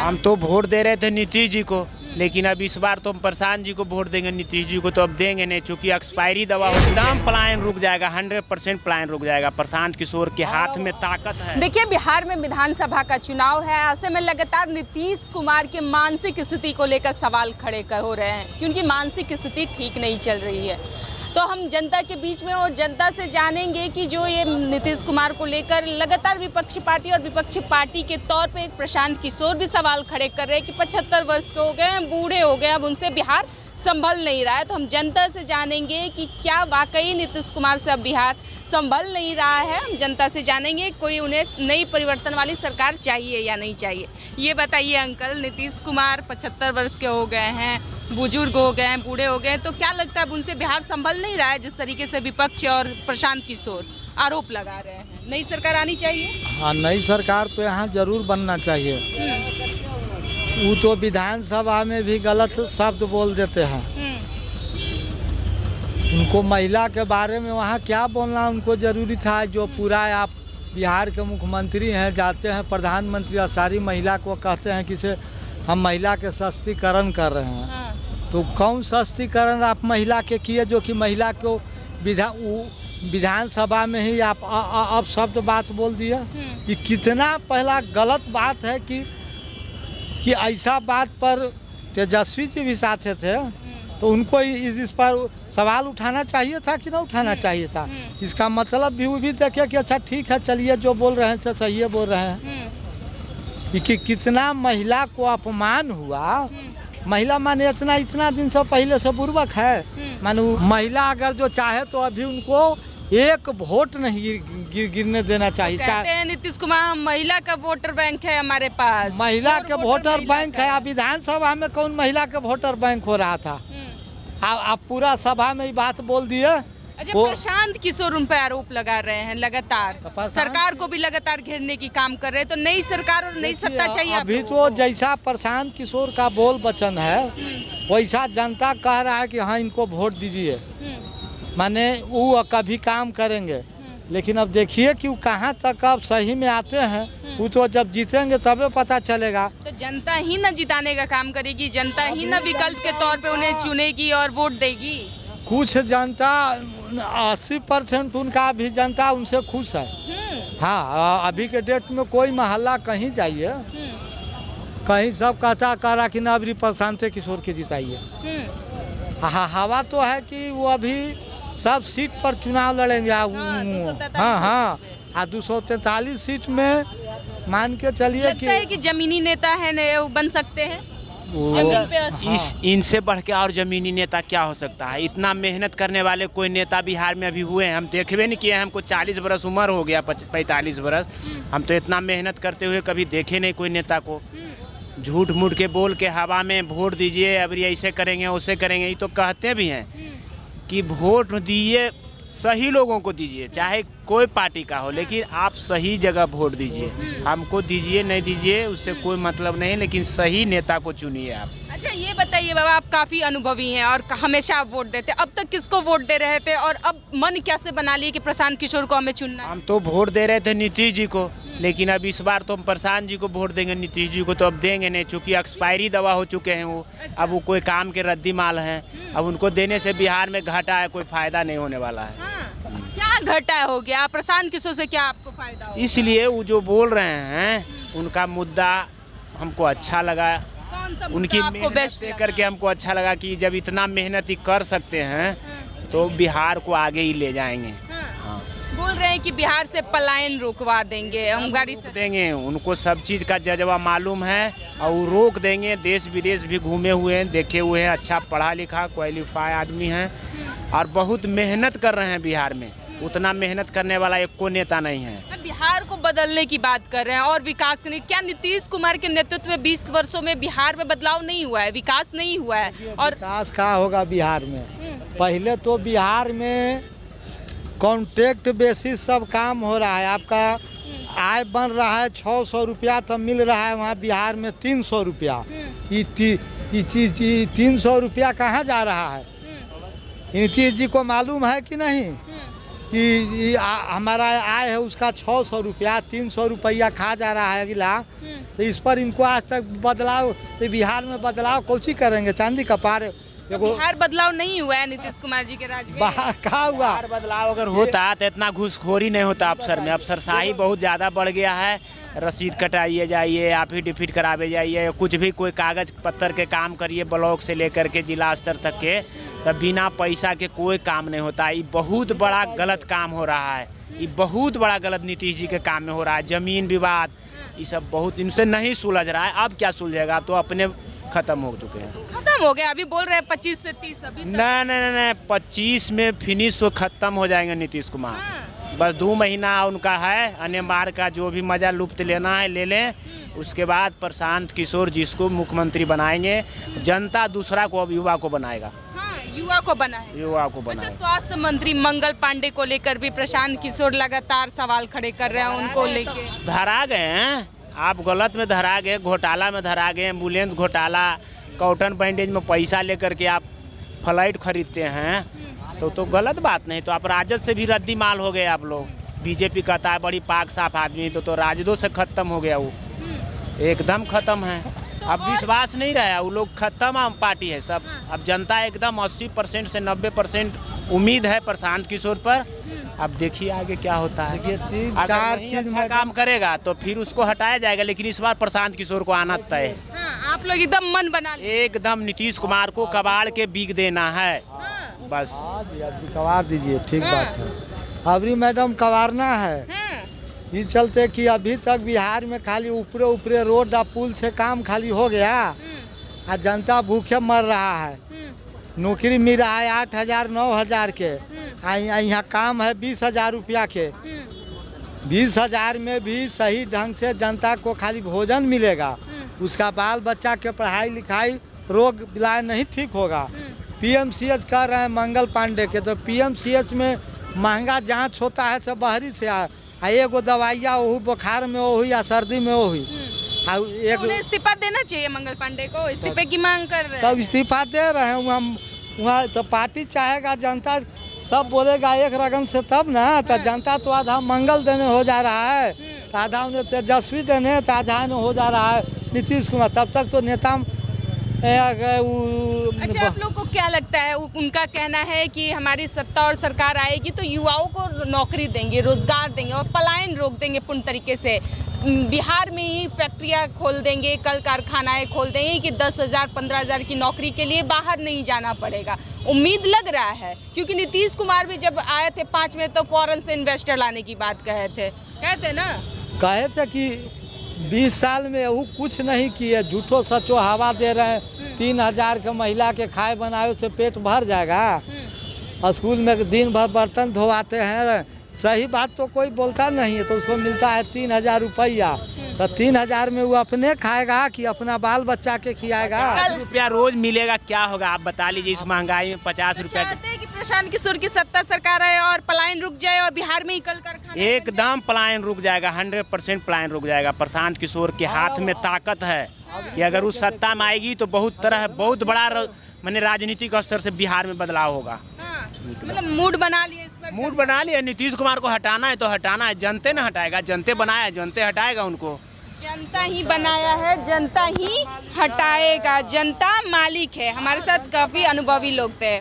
हम तो वोट दे रहे थे नीतीश जी को, लेकिन अब इस बार तो हम प्रशांत जी को वोट देंगे। नीतीश जी को तो अब देंगे नहीं, चूंकि एक्सपायरी दवा हो एकदम पलायन रुक जाएगा, 100% पलायन रुक जाएगा। प्रशांत किशोर के हाथ में ताकत है। देखिए, बिहार में विधानसभा का चुनाव है, ऐसे में लगातार नीतीश कुमार के मानसिक स्थिति को लेकर सवाल खड़े हो रहे हैं कि उनकी मानसिक स्थिति ठीक नहीं चल रही है। तो हम जनता के बीच में और जनता से जानेंगे कि जो ये नीतीश कुमार को लेकर लगातार विपक्षी पार्टी और विपक्षी पार्टी के तौर पे एक प्रशांत किशोर भी सवाल खड़े कर रहे हैं कि 75 वर्ष के हो गए हैं, बूढ़े हो गए, अब उनसे बिहार संभल नहीं रहा है। तो हम जनता से जानेंगे कि क्या वाकई नीतीश कुमार से अब बिहार संभल नहीं रहा है। हम जनता से जानेंगे कोई उन्हें नई परिवर्तन वाली सरकार चाहिए या नहीं चाहिए। ये बताइए अंकल, नीतीश कुमार 75 वर्ष के हो गए हैं, बुजुर्ग हो गए हैं, बूढ़े हो गए हैं, तो क्या लगता है अब उनसे बिहार संभल नहीं रहा है? जिस तरीके से विपक्ष और प्रशांत किशोर आरोप लगा रहे हैं, नई सरकार आनी चाहिए। हाँ, नई सरकार तो यहाँ जरूर बनना चाहिए। वो तो विधानसभा में भी गलत शब्द बोल देते हैं। उनको महिला के बारे में वहाँ क्या बोलना उनको जरूरी था? जो पूरा आप बिहार के मुख्यमंत्री हैं, जाते हैं प्रधानमंत्री और सारी महिला को कहते हैं कि से हम महिला के सशक्तिकरण कर रहे हैं। तो कौन सशक्तिकरण आप महिला के किए जो कि महिला को विधानसभा में ही आप अब शब्द बात बोल दिया? ये कितना पहला गलत बात है कि ऐसा बात पर तेजस्वी जी भी साथे थे, तो उनको इस पर सवाल उठाना चाहिए था कि ना उठाना चाहिए था? इसका मतलब भी वो भी देखे कि अच्छा ठीक है, चलिए जो बोल रहे हैं सही है बोल रहे हैं। कि कितना महिला को अपमान हुआ। महिला माने इतना दिन से पहले से बुर्बक है। माने महिला अगर जो चाहे तो अभी उनको एक वोट नहीं गिरने देना चाहिए। कहते हैं नीतीश कुमार हम महिला का वोटर बैंक है हमारे पास। महिला के वोटर बैंक है। अब विधानसभा में कौन महिला के वोटर बैंक हो रहा था? आप पूरा सभा में ही बात बोल दिए। अच्छा, प्रशांत किशोर उन पर आरोप लगा रहे हैं लगातार, सरकार को भी लगातार घेरने की काम कर रहे हैं। तो नई सरकार और नई सत्ता चाहिए अभी तो जैसा प्रशांत किशोर का बोल वचन है वैसा जनता कह रहा है कि हाँ इनको वोट दीजिए, माने वो कभी काम करेंगे। लेकिन अब देखिए कि वो कहाँ तक अब सही में आते हैं। वो तो जब जीतेंगे तबे पता चलेगा। तो जनता ही न जिताने का काम करेगी, जनता ही न विकल्प के तौर पे उन्हें चुनेगी और वोट देगी। कुछ जनता 80% उनका भी जनता उनसे खुश है। हाँ, अभी के डेट में कोई मोहल्ला कहीं जाइए, कहीं सब कह रहा कि ना अभी प्रशांत किशोर के जिताइए। हाँ, हवा तो है कि वो अभी सब सीट पर चुनाव लड़ेंगे। हाँ, 243 सीट में मान के चलिए कि जमीनी नेता है वो बन सकते हैं। इनसे बढ़ के और जमीनी नेता क्या हो सकता है? इतना मेहनत करने वाले कोई नेता बिहार में अभी हुए हैं? हम देखबे नहीं किए। हमको 40 बरस उम्र हो गया, 45 बरस। हम तो इतना मेहनत करते हुए कभी देखे नहीं कोई नेता को। झूठ मूठ के बोल के हवा में वोट दीजिए, अब ऐसे करेंगे वैसे करेंगे, ये तो कहते भी हैं कि वोट दीजिए, सही लोगों को दीजिए, चाहे कोई पार्टी का हो, लेकिन आप सही जगह वोट दीजिए। हमको दीजिए नहीं दीजिए उससे कोई मतलब नहीं, लेकिन सही नेता को चुनिए आप। अच्छा, ये बताइए बाबा, आप काफ़ी अनुभवी हैं और हमेशा आप वोट देते, अब तक किसको वोट दे रहे थे और अब मन कैसे बना लिए कि प्रशांत किशोर को हमें चुनना? हम तो वोट दे रहे थे नीतीश जी को, लेकिन अब इस बार तो हम प्रशांत जी को वोट देंगे। नीतीश जी को तो अब देंगे नहीं, चूँकि एक्सपायरी दवा हो चुके हैं वो। अब वो कोई काम के रद्दी माल हैं। अब उनको देने से बिहार में घाटा है, कोई फायदा नहीं होने वाला है। क्या घाटा हो गया? प्रशांत किशोर से क्या आपको फायदा हो? इसलिए वो जो बोल रहे हैं उनका मुद्दा हमको अच्छा लगा। उनकी मेहनत देख करके हमको अच्छा लगा कि जब इतना मेहनत ही कर सकते हैं तो बिहार को आगे ही ले जाएंगे। हाँ, बोल रहे हैं कि बिहार से पलायन रोकवा देंगे, हम गाड़ी से देंगे। उनको सब चीज़ का जज्बा मालूम है और वो रोक देंगे। देश विदेश भी घूमे हुए हैं, देखे हुए हैं, अच्छा पढ़ा लिखा क्वालिफाई आदमी हैं और बहुत मेहनत कर रहे हैं बिहार में। उतना मेहनत करने वाला एक को नेता नहीं है। बिहार को बदलने की बात कर रहे हैं और विकास करने। क्या नीतीश कुमार के नेतृत्व में 20 वर्षों में बिहार में बदलाव नहीं हुआ है, विकास नहीं हुआ है? और विकास क्या होगा बिहार में? पहले तो बिहार में कॉन्ट्रैक्ट बेसिस सब काम हो रहा है। आपका आय बन रहा है 600 रुपया, तो मिल रहा है वहाँ बिहार में 300 रुपया। ये 300 रुपया कहाँ जा रहा है? नीतीश जी को मालूम है कि नहीं? कि हमारा आय है उसका 600 रुपया 300 रुपया खा जा रहा है अगला। तो इस पर इनको आज तक बदलाव, तो बिहार में बदलाव कौची करेंगे, चांदी का पार। तो बिहार बदलाव नहीं हुआ है नीतीश कुमार जी के राज में। कहा हुआ बिहार बदलाव अगर होता तो इतना घूसखोरी नहीं होता अफसर में। अफसरशाही बहुत ज़्यादा बढ़ गया है। रसीद कटाइए जाइए, एफिडेविट करावे जाइए, कुछ भी कोई कागज पत्तर के काम करिए ब्लॉक से लेकर के जिला स्तर तक के, तब बिना पैसा के कोई काम नहीं होता। ये बहुत बड़ा गलत काम हो रहा है, ये बहुत बड़ा गलत नीतीश जी के काम में हो रहा है। जमीन विवाद ये सब बहुत इनसे नहीं सुलझ रहा है। अब क्या सुलझेगा, अब तो अपने खत्म हो चुके हैं। खत्म हो गया, अभी बोल रहे हैं 25 से 30 अभी तक। नहीं 25 में फिनिश तो खत्म हो जाएंगे नीतीश कुमार। बस 2 महीना उनका है, अन्यमार का जो भी मजा लुप्त लेना है ले लें। उसके बाद प्रशांत किशोर जिसको मुख्यमंत्री बनाएंगे, जनता दूसरा को अब युवा को बनाएगा। युवा को बनाए, युवा को बनाए। अच्छा, स्वास्थ्य मंत्री मंगल पांडे को लेकर भी प्रशांत किशोर लगातार सवाल खड़े कर रहे हैं उनको लेके। धरा गए हैं आप, गलत में धरा गए, घोटाला में धरा गए, एम्बुलेंस घोटाला, कॉटन बैंडेज में पैसा लेकर के आप फ्लाइट खरीदते हैं, तो गलत बात नहीं। तो आप राजद से भी रद्दी माल हो गए आप लोग। बीजेपी कहता है बड़ी पाक साफ आदमी, तो राजदों से खत्म हो गया, वो एकदम खत्म है। अब विश्वास नहीं रहा, वो लोग खत्म आम पार्टी है सब। अब जनता एकदम 80% से 90% उम्मीद है प्रशांत किशोर पर। अब देखिए आगे क्या होता है। अगर नहीं अच्छा काम करेगा तो फिर उसको हटाया जाएगा, लेकिन इस बार प्रशांत किशोर को आना तय है। आप लोग एकदम मन बना एकदम नीतीश कुमार को कबाड़ के बीक देना है बस। कबाड़ दीजिए, ठीक बात है। अबरी मैडम कबाड़ना है। ये चलते कि अभी तक बिहार में खाली ऊपरे ऊपरे रोड और पुल से काम खाली हो गया और जनता भूखे मर रहा है। नौकरी मिल रहा है 8,000 9,000 के, यहाँ काम है 20,000 रुपया के। 20,000 में भी सही ढंग से जनता को खाली भोजन मिलेगा, उसका बाल बच्चा के पढ़ाई लिखाई रोग इलाज नहीं ठीक होगा। PMCH कर रहे हैं मंगल पांडे के, तो PMCH में महंगा जांच होता है सब बाहरी से। एगो दवाइया वही बुखार में वही या सर्दी में वही। उन्हें इस्तीफा देना चाहिए मंगल पांडे को, इस्तीफे की मांग कर रहे हैं। तब इस्तीफा दे रहे हैं वहाँ तो पार्टी चाहेगा, जनता सब बोलेगा एक रगन से तब ना। तो जनता तो आधा मंगल देने हो जा रहा है, तो आधा उन्हें तेजस्वी देने, तो आधा हो जा रहा है नीतीश कुमार। तब तक तो नेता अच्छा, आप लोग को क्या लगता है? उनका कहना है कि हमारी सत्ता और सरकार आएगी तो युवाओं को नौकरी देंगे, रोजगार देंगे और पलायन रोक देंगे पूर्ण तरीके से। बिहार में ही फैक्ट्रियां खोल देंगे, कल कारखानाएं खोल देंगे कि 10,000 15,000 की नौकरी के लिए बाहर नहीं जाना पड़ेगा। उम्मीद लग रहा है, क्योंकि नीतीश कुमार भी जब आए थे 5 में तो फॉरेन से इन्वेस्टर लाने की बात कहते ना, कहे थे कि 20 साल में वो कुछ नहीं किए, झूठो सचो हवा दे रहे हैं। 3,000 के महिला के खाए बनाए से पेट भर जाएगा। स्कूल में दिन भर बर्तन धोवाते हैं, सही बात तो कोई बोलता नहीं है, तो उसको मिलता है 3,000 रुपया। तो 3,000 में वो अपने खाएगा कि अपना बाल बच्चा के खिलाएगा? 50 रुपया रोज मिलेगा, क्या होगा आप बता लीजिए। इस महंगाई में 50 रुपया। चाहते हैं कि प्रशांत किशोर की सत्ता सरकार आए और पलायन रुक जाए और बिहार में ही कल कारखाना एकदम पलायन रुक जाएगा, 100% पलायन रुक जाएगा। प्रशांत किशोर के हाथ में ताकत है कि अगर उस सत्ता में आएगी तो बहुत बड़ा माने राजनीतिक स्तर से बिहार में बदलाव होगा। मतलब मूड बना लिया नीतीश कुमार को हटाना है तो हटाना है, जनते न हटाएगा। जनते बनाया, जनते हटाएगा उनको। जनता ही बनाया है, जनता ही हटाएगा, जनता मालिक है। हमारे साथ काफी अनुभवी लोग थे।